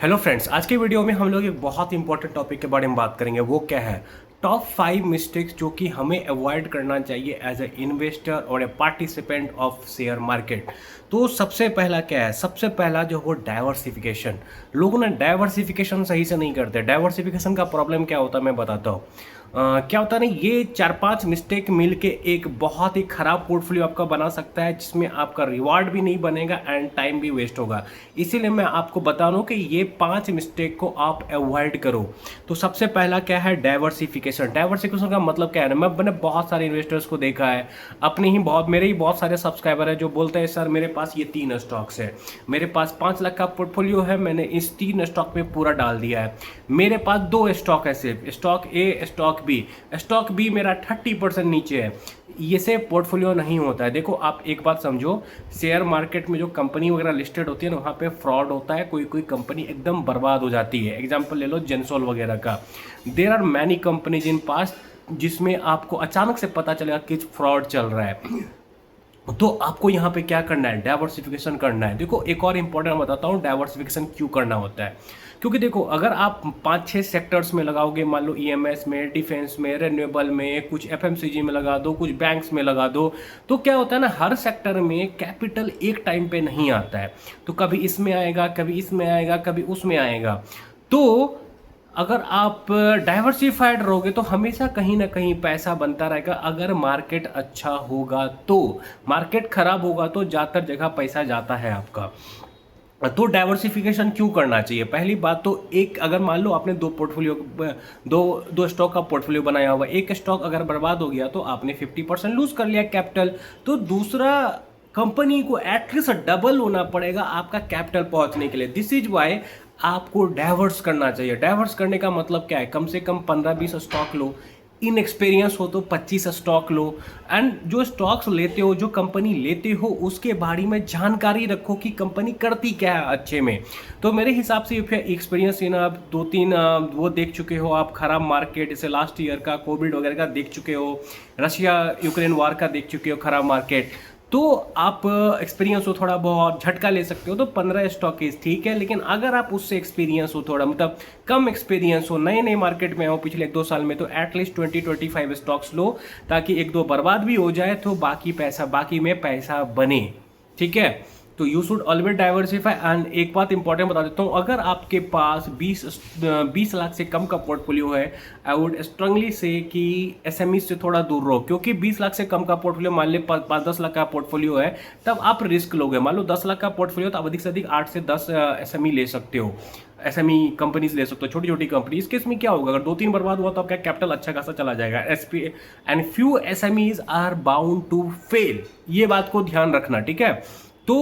Hello friends, आज के video में हम लोग एक बहुत इंपॉर्टेंट टॉपिक के बारे में बात करेंगे। वो क्या है? टॉप 5 मिस्टेक्स जो कि हमें अवॉइड करना चाहिए एज ए इन्वेस्टर और ए पार्टिसिपेंट ऑफ शेयर मार्केट। तो सबसे पहला क्या है? सबसे पहला जो वो डाइवर्सिफिकेशन। लोग ना डाइवर्सिफिकेशन सही से नहीं करते। डाइवर्सिफिकेशन का प्रॉब्लम क्या होता है मैं बताता हूँ। क्या होता है ना, ये 4-5 मिस्टेक मिलके एक बहुत ही खराब पोर्टफोलियो आपका बना सकता है, जिसमें आपका रिवार्ड भी नहीं बनेगा एंड टाइम भी वेस्ट होगा। इसीलिए मैं आपको बता रहा हूँ कि ये 5 मिस्टेक को आप अवॉइड करो। तो सबसे पहला क्या है? डाइवर्सिफिकेशन। डाइवर्सिफिकेशन का मतलब क्या है ना, मैंने बहुत सारे इन्वेस्टर्स को देखा है, अपने ही मेरे ही बहुत सारे सब्सक्राइबर है जो बोलते हैं सर मेरे पास ये 3 स्टॉक्स है, मेरे पास 5 लाख का पोर्टफोलियो है, मैंने इस 3 स्टॉक में पूरा डाल दिया है, मेरे पास 2 स्टॉक है, सिर्फ स्टॉक ए स्टॉक बी मेरा 30% नीचे है। ये से पोर्टफोलियो नहीं होता है। देखो आप एक बात समझो, शेयर मार्केट में जो कंपनी वगैरह लिस्टेड होती है ना, वहाँ पे फ्रॉड होता है। कोई कोई कंपनी एकदम बर्बाद हो जाती है। एग्जांपल ले लो जेंसोल वगैरह का। There are many companies in past जिसमें आपको अचानक से पता चलेगा कि फ्रॉड चल रहा है। तो आपको यहाँ पे क्या करना है? डाइवर्सिफिकेशन करना है। देखो एक और इंपॉर्टेंट बताता हूँ डाइवर्सिफिकेशन क्यों करना होता है। क्योंकि देखो अगर आप 5-6 सेक्टर्स में लगाओगे, मान लो ईएमएस में, डिफेंस में, रिन्यूएबल में, कुछ एफएमसीजी में लगा दो, कुछ बैंक्स में लगा दो, तो क्या होता है ना, हर सेक्टर में कैपिटल एक टाइम पे नहीं आता है। तो कभी इसमें आएगा, कभी इसमें आएगा, कभी उसमें आएगा। तो अगर आप डाइवर्सिफाइड रहोगे तो हमेशा कहीं ना कहीं पैसा बनता रहेगा। अगर मार्केट अच्छा होगा तो, मार्केट खराब होगा तो ज़्यादातर जगह पैसा जाता है आपका। तो डाइवर्सिफिकेशन क्यों करना चाहिए? पहली बात तो, एक अगर मान लो आपने दो पोर्टफोलियो, दो दो स्टॉक का पोर्टफोलियो बनाया हुआ, एक स्टॉक अगर बर्बाद हो गया तो आपने 50% लूज कर लिया कैपिटल। तो दूसरा कंपनी को एटलीस्ट डबल होना पड़ेगा आपका कैपिटल पहुंचने के लिए। दिस इज वाई आपको डाइवर्स करना चाहिए। डाइवर्स करने का मतलब क्या है? कम से कम 15-20 स्टॉक लो, इन एक्सपीरियंस हो तो 25 स्टॉक लो, एंड जो स्टॉक्स लेते हो, जो कंपनी लेते हो, उसके बारे में जानकारी रखो कि कंपनी करती क्या है अच्छे में। तो मेरे हिसाब से एक्सपीरियंस इन आप 2-3 वो देख चुके हो आप, खराब मार्केट जैसे लास्ट ईयर का कोविड वगैरह का देख चुके हो, रशिया यूक्रेन वार का देख चुके हो खराब मार्केट। तो आप एक्सपीरियंस हो, थोड़ा बहुत झटका ले सकते हो तो 15 स्टॉकेज ठीक है। लेकिन अगर आप उससे एक्सपीरियंस हो, थोड़ा मतलब कम एक्सपीरियंस हो, नए नए मार्केट में हो पिछले 1-2 साल में, तो एटलीस्ट 20-25 स्टॉक्स लो, ताकि 1-2 बर्बाद भी हो जाए तो बाकी में पैसा बने। ठीक है? तो you should always diversify. And एक बात इंपॉर्टेंट बता देता हूँ, अगर आपके पास 20 लाख से कम का पोर्टफोलियो है, आई वुड स्ट्रांगली से कि एसएमई से थोड़ा दूर रहो। क्योंकि 20 लाख से कम का पोर्टफोलियो, मान ले 5-10 लाख का पोर्टफोलियो है, तब आप रिस्क लोगे। मान लो 10 लाख का पोर्टफोलियो, तो आप अधिक से अधिक 8 से 10 एसएमई ले सकते हो, एसएमई कंपनीज ले सकते हो, छोटी छोटी कंपनी। इस केस में क्या होगा, अगर 2-3 बर्बाद हुआ तो आपका कैपिटल अच्छा खासा चला जाएगा। SP and few SMEs are bound to fail, ये बात को ध्यान रखना। ठीक है? तो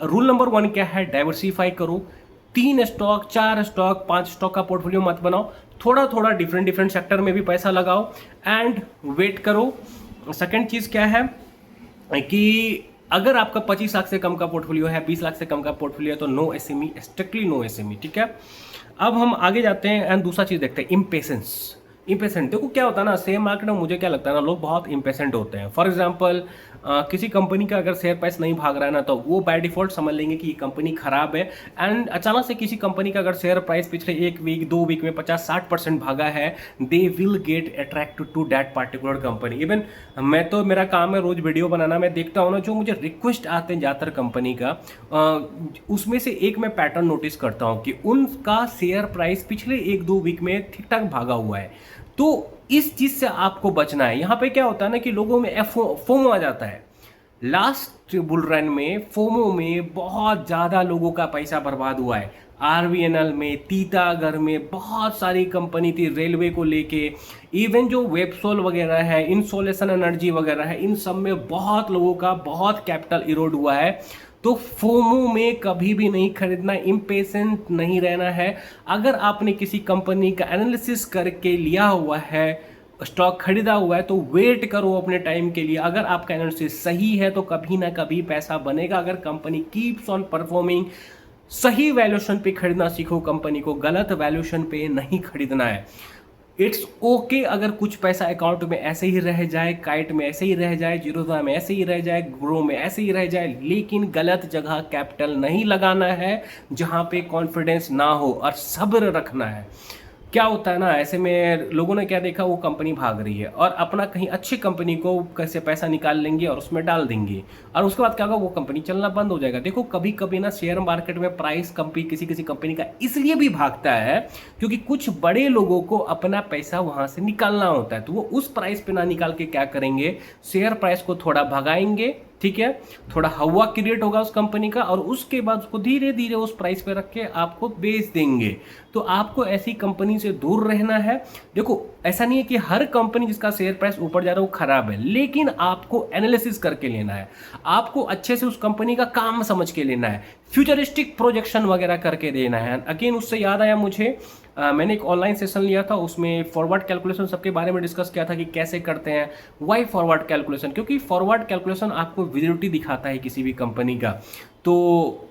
रूल नंबर 1 क्या है? डाइवर्सिफाई करो। 3 स्टॉक, 4 स्टॉक, 5 स्टॉक का पोर्टफोलियो मत बनाओ। थोड़ा थोड़ा डिफरेंट डिफरेंट सेक्टर में भी पैसा लगाओ एंड वेट करो। सेकेंड चीज क्या है कि अगर आपका 25 लाख से कम का पोर्टफोलियो है, 20 लाख से कम का पोर्टफोलियो है, तो no SME, strictly no SME. ठीक है? अब हम आगे जाते हैं एंड दूसरा चीज देखते हैं, इम्पेशेंस। इम्पेशेंट, देखो क्या होता है ना, शेयर मार्केट में मुझे क्या लगता है ना, लोग बहुत इम्पेशेंट होते हैं। फॉर एग्जांपल किसी कंपनी का अगर शेयर प्राइस नहीं भाग रहा है ना, तो वो बाय डिफॉल्ट समझ लेंगे कि ये कंपनी खराब है। एंड अचानक से किसी कंपनी का अगर शेयर प्राइस पिछले 1 वीक 2 वीक में 50-60% भागा है, they will get attracted to that particular company. Even मैं तो, मेरा काम है रोज वीडियो बनाना, मैं देखता हूँ ना, जो मुझे रिक्वेस्ट आते हैं ज़्यादातर कंपनी का, उसमें से एक मैं पैटर्न नोटिस करता हूँ कि उनका शेयर प्राइस पिछले 1-2 वीक में ठीक ठाक भागा हुआ है। तो इस चीज से आपको बचना है। यहां पे क्या होता है ना कि लोगों में फोमो आ जाता है। लास्ट बुल रन में फोमो में बहुत ज्यादा लोगों का पैसा बर्बाद हुआ है। आरवीएनएल में, तीतागढ़ में बहुत सारी कंपनी थी रेलवे को लेके, इवन जो वेबसोल वगैरह है, इंसोलेशन एनर्जी वगैरह है, इन सब में बहुत लोगों का बहुत कैपिटल इरोड हुआ है। तो फोमो में कभी भी नहीं खरीदना, इम्पेशेंट नहीं रहना है। अगर आपने किसी कंपनी का एनालिसिस करके लिया हुआ है, स्टॉक खरीदा हुआ है, तो वेट करो अपने टाइम के लिए। अगर आपका एनालिसिस सही है तो कभी ना कभी पैसा बनेगा। अगर कंपनी कीप्स ऑन परफॉर्मिंग, सही वैल्यूएशन पे खरीदना सीखो कंपनी को, गलत वैल्यूएशन पे नहीं खरीदना है। इट्स ओके अगर कुछ पैसा अकाउंट में ऐसे ही रह जाए, काइट में ऐसे ही रह जाए, जीरोधा में ऐसे ही रह जाए, ग्रो में ऐसे ही रह जाए, लेकिन गलत जगह कैपिटल नहीं लगाना है जहां पे कॉन्फिडेंस ना हो, और सब्र रखना है। क्या होता है ना, ऐसे में लोगों ने क्या देखा, वो कंपनी भाग रही है और अपना कहीं अच्छी कंपनी को कैसे पैसा निकाल लेंगे और उसमें डाल देंगे, और उसके बाद क्या होगा, वो कंपनी चलना बंद हो जाएगा। देखो कभी कभी ना शेयर मार्केट में प्राइस कंपनी किसी किसी कंपनी का इसलिए भी भागता है क्योंकि कुछ बड़े लोगों को अपना पैसा वहां से निकालना होता है, तो वो उस प्राइस पे ना निकाल के क्या करेंगे, शेयर प्राइस को थोड़ा भगाएंगे, ठीक है, थोड़ा हवा क्रिएट होगा उस कंपनी का, और उसके बाद उसको धीरे धीरे उस प्राइस पे रख के आपको बेच देंगे। तो आपको ऐसी कंपनी से दूर रहना है। देखो ऐसा नहीं है कि हर कंपनी जिसका शेयर प्राइस ऊपर जा रहा है वो खराब है, लेकिन आपको एनालिसिस करके लेना है, आपको अच्छे से उस कंपनी का काम समझ के लेना है, फ्यूचरिस्टिक प्रोजेक्शन वगैरह करके देना है। अगेन उससे याद आया मुझे, मैंने एक ऑनलाइन सेशन लिया था, उसमें फॉरवर्ड कैलकुलेशन सबके बारे में डिस्कस किया था कि कैसे करते हैं। Why forward calculation? क्योंकि फॉरवर्ड कैलकुलेशन आपको विजिबिलिटी दिखाता है किसी भी कंपनी का। तो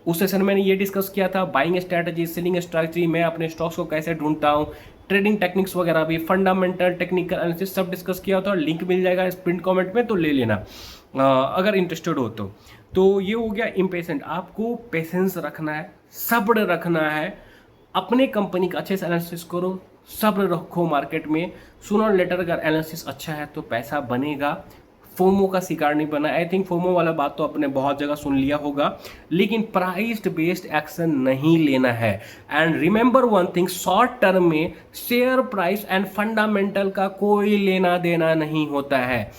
उस सेशन में मैंने ये डिस्कस किया था, बाइंग स्ट्रैटेजी, सेलिंग स्ट्रैटेजी, मैं अपने स्टॉक्स को कैसे ढूंढता हूँ, ट्रेडिंग टेक्निक्स वगैरह भी, फंडामेंटल टेक्निकल एनालिसिस सब डिस्कस किया था, और लिंक मिल जाएगा इस प्रिंट कमेंट में, तो ले लेना अगर इंटरेस्टेड हो तो ये हो गया इम्पेशेंट। आपको पेशेंस रखना है, सब्र रखना है, अपने कंपनी का अच्छे से एनालिसिस करो, सब्र रखो मार्केट में, सूनर लेटर अगर एनालिसिस अच्छा है तो पैसा बनेगा। फोमो का शिकार नहीं बना। आई थिंक फोमो वाला बात तो आपने बहुत जगह सुन लिया होगा, लेकिन प्राइस बेस्ड एक्शन नहीं लेना है। And remember one thing, short term में शेयर प्राइस एंड फंडामेंटल का कोई लेना देना नहीं होता है।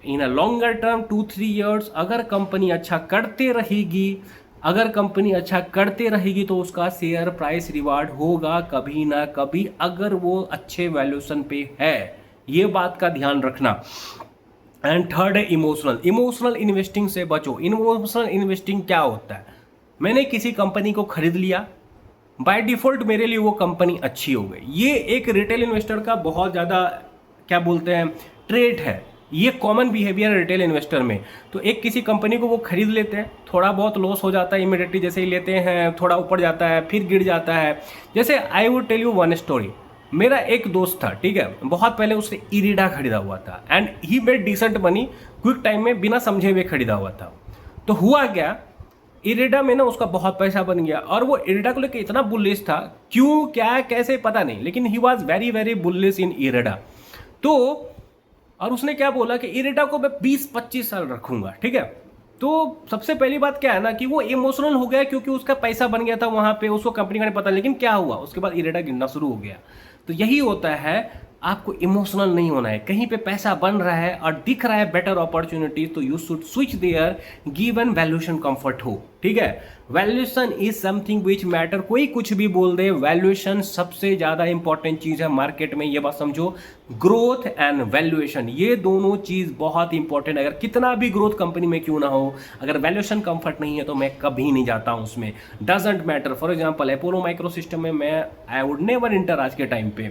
इन अ लॉन्गर टर्म 2-3 ईयर्स अगर कंपनी अच्छा करते रहेगी, अगर कंपनी अच्छा करते रहेगी तो उसका शेयर प्राइस रिवार्ड होगा कभी ना कभी, अगर वो अच्छे वैल्यूएशन पे है। ये बात का ध्यान रखना। एंड थर्ड है इमोशनल इन्वेस्टिंग से बचो। इमोशनल इन्वेस्टिंग क्या होता है, मैंने किसी कंपनी को खरीद लिया, बाय डिफॉल्ट मेरे लिए वो कंपनी अच्छी हो गई। ये एक रिटेल इन्वेस्टर का बहुत ज़्यादा क्या बोलते हैं ट्रेट है, ये कॉमन बिहेवियर रिटेल इन्वेस्टर में। तो एक किसी कंपनी को वो खरीद लेते हैं, थोड़ा बहुत लॉस हो जाता है इमीडिएटली, जैसे ही लेते हैं थोड़ा ऊपर जाता है फिर गिर जाता है। जैसे I would tell you one story. मेरा एक दोस्त था, ठीक है, बहुत पहले उसने इरिडा खरीदा हुआ था and he made decent money, quick time में बिना समझे हुए खरीदा हुआ था। तो हुआ क्या, इरिडा में ना उसका बहुत पैसा बन गया, और वो इरिडा को लेकर इतना बुलिश था, क्यों क्या कैसे पता नहीं, लेकिन he was very very bullish in इरिडा। तो और उसने क्या बोला कि इरिडा को मैं 20-25 साल रखूंगा, ठीक है। तो सबसे पहली बात क्या है ना कि वो इमोशनल हो गया क्योंकि उसका पैसा बन गया था वहां पे, उसको कंपनी का नहीं पता, लेकिन क्या हुआ उसके बाद इरिडा गिरना शुरू हो गया। तो यही होता है, आपको इमोशनल नहीं होना है। कहीं पे पैसा बन रहा है और दिख रहा है बेटर अपॉर्चुनिटी, तो you should switch there given valuation comfort हो, ठीक है। Valuation is something which matter, कोई कुछ भी बोल दे, वैल्यूएशन सबसे ज्यादा इंपॉर्टेंट चीज है मार्केट में, ये बात समझो। ग्रोथ एंड वैल्यूएशन ये दोनों चीज बहुत इंपॉर्टेंट है। अगर कितना भी ग्रोथ कंपनी में क्यों ना हो, अगर वैल्यूएशन कंफर्ट नहीं है तो मैं कभी नहीं जाता हूं उसमें, doesn't matter. For example Apollo micro system में मैं आई वुड नेवर इंटर आज के टाइम पे,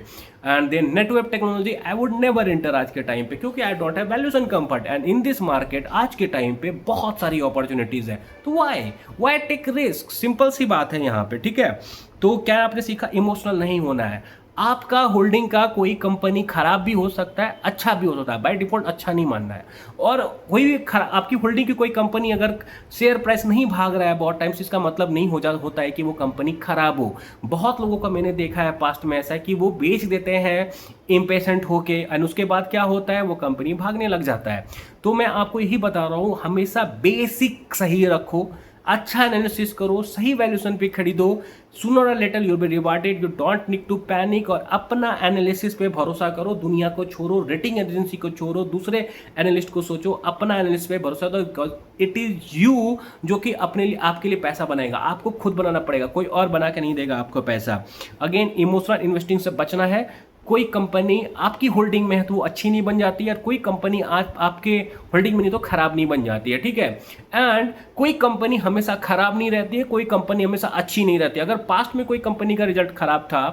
and then network technology I would never enter आज के टाइम पे, क्योंकि I don't have valuation comfort. And in this market आज के टाइम पे बहुत सारी अपॉर्चुनिटीज है, तो वाई टेक रिस्क, सिंपल सी बात है यहाँ पे, ठीक है। तो क्या आपने सीखा, इमोशनल नहीं होना है। आपका होल्डिंग का कोई कंपनी खराब भी हो सकता है, अच्छा भी हो सकता है, बाय डिफॉल्ट अच्छा नहीं मानना है। और कोई भी आपकी होल्डिंग की कोई कंपनी अगर शेयर प्राइस नहीं भाग रहा है बहुत टाइम से, इसका मतलब नहीं होता है कि वो कंपनी खराब हो। बहुत लोगों का मैंने देखा है पास्ट में ऐसा है कि वो बेच देते हैं इम्पेशेंट होके, और उसके बाद क्या होता है, वो कंपनी भागने लग जाता है। तो मैं आपको यही बता रहा हूँ, हमेशा बेसिक सही रखो, अच्छा एनालिसिस करो, सही वैल्यूएशन पे खरीदो, सूनर और later you will be rewarded, you don't need to panic. और अपना एनालिसिस पे भरोसा करो, दुनिया को छोड़ो, रेटिंग एजेंसी को छोड़ो, दूसरे एनालिस्ट को सोचो, अपना एनालिसिस पे भरोसा दो, बिकॉज इट इज यू जो कि अपने लिए आपके लिए पैसा बनाएगा। आपको खुद बनाना पड़ेगा, कोई और बना के नहीं देगा आपको पैसा। अगेन इमोशनल इन्वेस्टिंग से बचना है। कोई कंपनी आपकी होल्डिंग में है तो वो अच्छी नहीं बन जाती है, और कोई कंपनी आपके होल्डिंग में नहीं तो खराब नहीं बन जाती है, ठीक है। एंड कोई कंपनी हमेशा खराब नहीं रहती है, कोई कंपनी हमेशा अच्छी नहीं रहती। अगर पास्ट में कोई कंपनी का रिजल्ट खराब था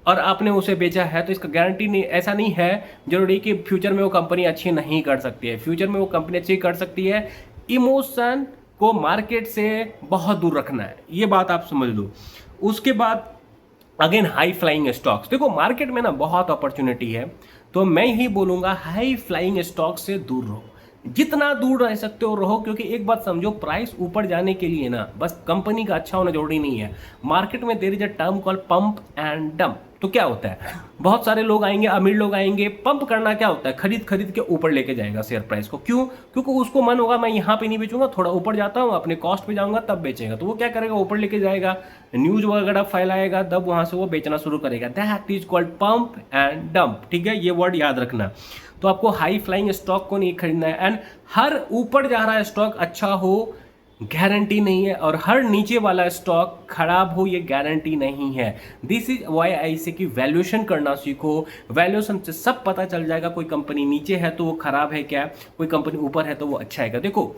और आपने उसे बेचा है, तो इसका गारंटी नहीं, ऐसा नहीं है जरूरी कि फ्यूचर में वो कंपनी अच्छी नहीं कर सकती है। फ्यूचर में वो कंपनी अच्छी कर सकती है। इमोशन को मार्केट से बहुत दूर रखना है, ये बात आप समझ लो। उसके बाद अगेन हाई फ्लाइंग स्टॉक्स, देखो मार्केट में ना बहुत अपॉर्चुनिटी है, तो मैं ही बोलूँगा हाई फ्लाइंग स्टॉक से दूर रहो, जितना दूर रह सकते हो रहो, क्योंकि एक बात समझो, प्राइस ऊपर जाने के लिए ना बस कंपनी का अच्छा होना जरूरी नहीं है। मार्केट में there is a term called pump and dump. तो क्या होता है, बहुत सारे लोग आएंगे, अमीर लोग आएंगे, पंप करना क्या होता है, खरीद खरीद के ऊपर लेके जाएगा शेयर प्राइस को। क्यों? क्योंकि उसको मन होगा मैं यहाँ पे नहीं बेचूंगा, थोड़ा ऊपर जाता हूँ, अपने कॉस्ट पे जाऊंगा तब बेचेगा। तो वो क्या करेगा, ऊपर लेके जाएगा, न्यूज वगैरह फैलाएगा, तब वहां से वो बेचना शुरू करेगा। That is called pump and dump, ठीक है, ये वर्ड याद रखना। तो आपको हाई फ्लाइंग स्टॉक को नहीं खरीदना है, एंड हर ऊपर जा रहा है स्टॉक अच्छा हो गारंटी नहीं है, और हर नीचे वाला स्टॉक खराब हो ये गारंटी नहीं है। दिस इज वाई आई से कि वैल्यूएशन करना सीखो, वैल्यूएशन से सब पता चल जाएगा, कोई कंपनी नीचे है तो वो खराब है क्या, कोई कंपनी ऊपर है तो वो अच्छा है क्या। देखो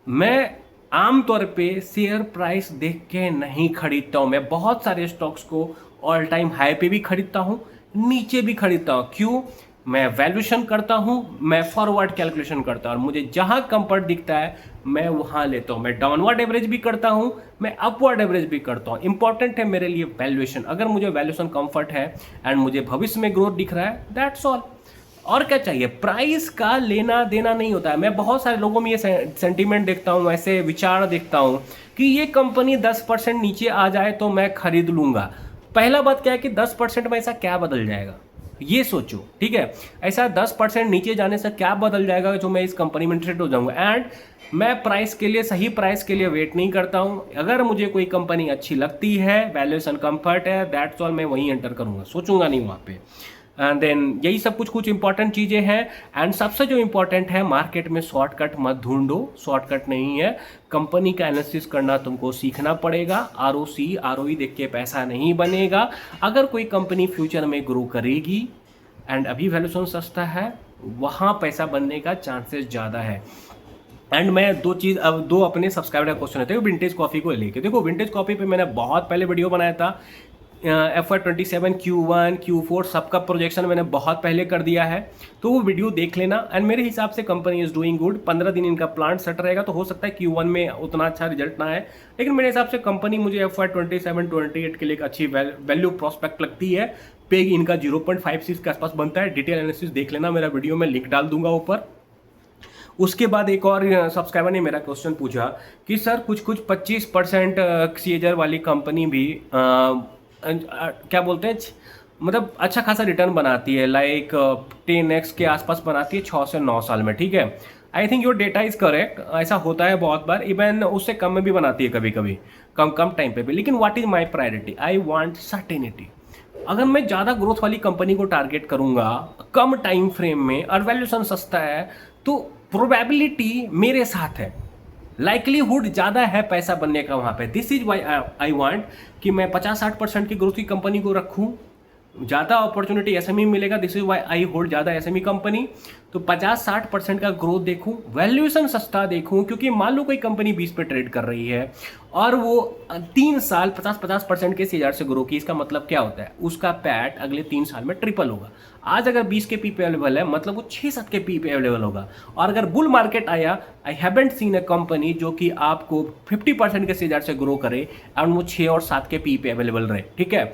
मैं आमतौर पे शेयर प्राइस देख के नहीं खरीदता हूँ, मैं बहुत सारे स्टॉक्स को ऑल टाइम हाई पे भी खरीदता हूँ, नीचे भी खरीदता हूँ। क्यों? मैं वैल्यूएशन करता हूँ, मैं फॉरवर्ड कैलकुलेशन करता हूँ, और मुझे जहाँ कंफर्ट दिखता है मैं वहाँ लेता हूँ। मैं डाउनवर्ड एवरेज भी करता हूँ, मैं अपवर्ड एवरेज भी करता हूँ। इंपॉर्टेंट है मेरे लिए वैल्यूएशन। अगर मुझे वैल्यूएशन कंफर्ट है एंड मुझे भविष्य में ग्रोथ दिख रहा है, दैट्स ऑल। और क्या चाहिए, प्राइस का लेना देना नहीं होता है। मैं बहुत सारे लोगों में ये सेंटीमेंट देखता हूँ, ऐसे विचार देखता हूँ कि ये कंपनी 10% नीचे आ जाए तो मैं खरीद लूँगा। पहला बात क्या है कि 10% में ऐसा क्या बदल जाएगा, ये सोचो, ठीक है। ऐसा 10% नीचे जाने से क्या बदल जाएगा जो मैं इस कंपनी में इंटरेस्टेड हो जाऊंगा। एंड मैं प्राइस के लिए, सही प्राइस के लिए वेट नहीं करता हूं। अगर मुझे कोई कंपनी अच्छी लगती है, वैल्यूएशन कंफर्ट है, दैट्स ऑल, मैं वहीं एंटर करूंगा, सोचूंगा नहीं वहाँ पे। एंड देन यही सब कुछ इंपॉर्टेंट चीज़ें हैं। एंड सबसे जो इंपॉर्टेंट है, मार्केट में शॉर्टकट मत ढूंढो, शॉर्टकट नहीं है। कंपनी का एनालिसिस करना तुमको सीखना पड़ेगा। आरओसी आरओई देख के पैसा नहीं बनेगा। अगर कोई कंपनी फ्यूचर में ग्रो करेगी एंड अभी वैल्यूएशन सस्ता है, वहाँ पैसा बनने का चांसेस ज़्यादा है। एंड मैं दो अपने सब्सक्राइबर का क्वेश्चन है विंटेज कॉफ़ी को लेके। देखो विंटेज कॉफ़ी पे मैंने बहुत पहले वीडियो बनाया था। FY27 Q1 Q4 सबका प्रोजेक्शन मैंने बहुत पहले कर दिया है, तो वो वीडियो देख लेना। एंड मेरे हिसाब से कंपनी इज डूइंग गुड। 15 दिन इनका प्लांट सेट रहेगा, तो हो सकता है Q1 में उतना अच्छा रिजल्ट ना आए, लेकिन मेरे हिसाब से कंपनी मुझे FY27-28 के लिए एक अच्छी वैल्यू प्रोस्पेक्ट लगती है। पे इनका 0.56 के आसपास बनता है। डिटेल एनालिसिस देख लेना, मेरा वीडियो में लिंक डाल दूंगा ऊपर। उसके बाद एक और सब्सक्राइबर ने मेरा क्वेश्चन पूछा कि सर कुछ 25% CAGR वाली कंपनी भी क्या बोलते हैं, मतलब अच्छा खासा रिटर्न बनाती है, लाइक 10x के आसपास बनाती है 6 से 9 साल में, ठीक है। I think your data is correct, ऐसा होता है बहुत बार, इवन उससे कम में भी बनाती है कभी कभी, कम टाइम पे भी। लेकिन what is my priority, I want certainty. अगर मैं ज़्यादा ग्रोथ वाली कंपनी को टारगेट करूंगा कम टाइम फ्रेम में और वैल्यूएशन सस्ता है, तो प्रोबेबिलिटी मेरे साथ है, लाइकलीहुड ज़्यादा है पैसा बनने का वहाँ पे। This is why I want कि मैं 50-60% की ग्रोथ की कंपनी को रखूँ, ज़्यादा अपॉर्चुनिटी एसएमई मिलेगा। This is why I hold ज़्यादा एसएमई कंपनी। तो 50-60% का ग्रोथ देखूं, वैल्यूएशन सस्ता देखूं, क्योंकि मान लो कोई कंपनी 20 पे ट्रेड कर रही है और वो 3 साल 50% के CAGR से ग्रो की, इसका मतलब क्या होता है, उसका पैट अगले 3 साल में ट्रिपल होगा। आज अगर 20 के पी पे अवेलेबल है, मतलब वो 6-7 के पी पे अवेलेबल होगा। और अगर बुल मार्केट आया, I haven't seen a company जो कि आपको 50% के CAGR से ग्रो करे एंड वो 6 और 7 के पी पे अवेलेबल रहे, ठीक है।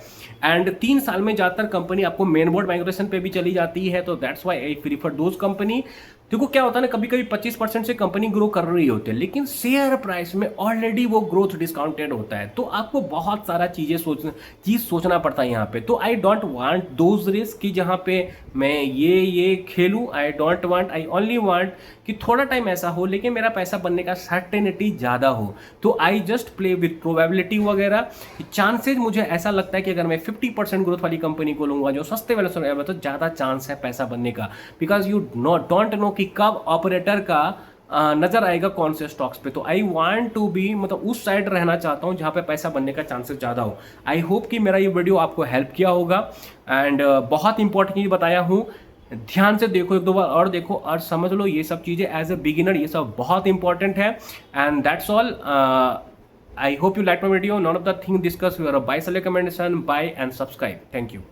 एंड 3 साल में ज़्यादातर कंपनी आपको मेन बोर्ड माइग्रेशन पे भी चली जाती है, तो that's why I prefer those company. देखो क्या होता है ना, कभी कभी 25% से कंपनी ग्रो कर रही होती है, लेकिन शेयर प्राइस में ऑलरेडी वो ग्रोथ डिस्काउंटेड होता है, तो आपको बहुत सारा चीज़ सोचना पड़ता है यहाँ पे। तो I don't want those risk कि जहाँ पे मैं ये खेलूँ। I don't want, I only want कि थोड़ा टाइम ऐसा हो लेकिन मेरा पैसा बनने का सर्टेनिटी ज़्यादा हो। तो I just play with probability वगैरह, चांसेज मुझे ऐसा लगता है कि अगर मैं 50% ग्रोथ वाली कंपनी को लूँगा जो सस्ते वाले समय, तो ज़्यादा चांस है पैसा बनने का। बिकॉज यू डोंट नो कि कब ऑपरेटर का नजर आएगा कौन से स्टॉक्स पे। तो आई वांट टू बी, मतलब उस साइड रहना चाहता हूँ जहाँ पे पैसा बनने का चांसेस ज़्यादा हो। आई होप कि मेरा ये वीडियो आपको हेल्प किया होगा। एंड बहुत इंपॉर्टेंट चीज़ बताया हूँ, ध्यान से देखो, 1-2 बार और देखो और समझ लो ये सब चीज़ें एज ए बिगिनर, ये सब बहुत इंपॉर्टेंट है। And that's all. I hope you liked my video. None of the thing discussed, you are a buy, sell, recommendation, buy and subscribe. Thank you.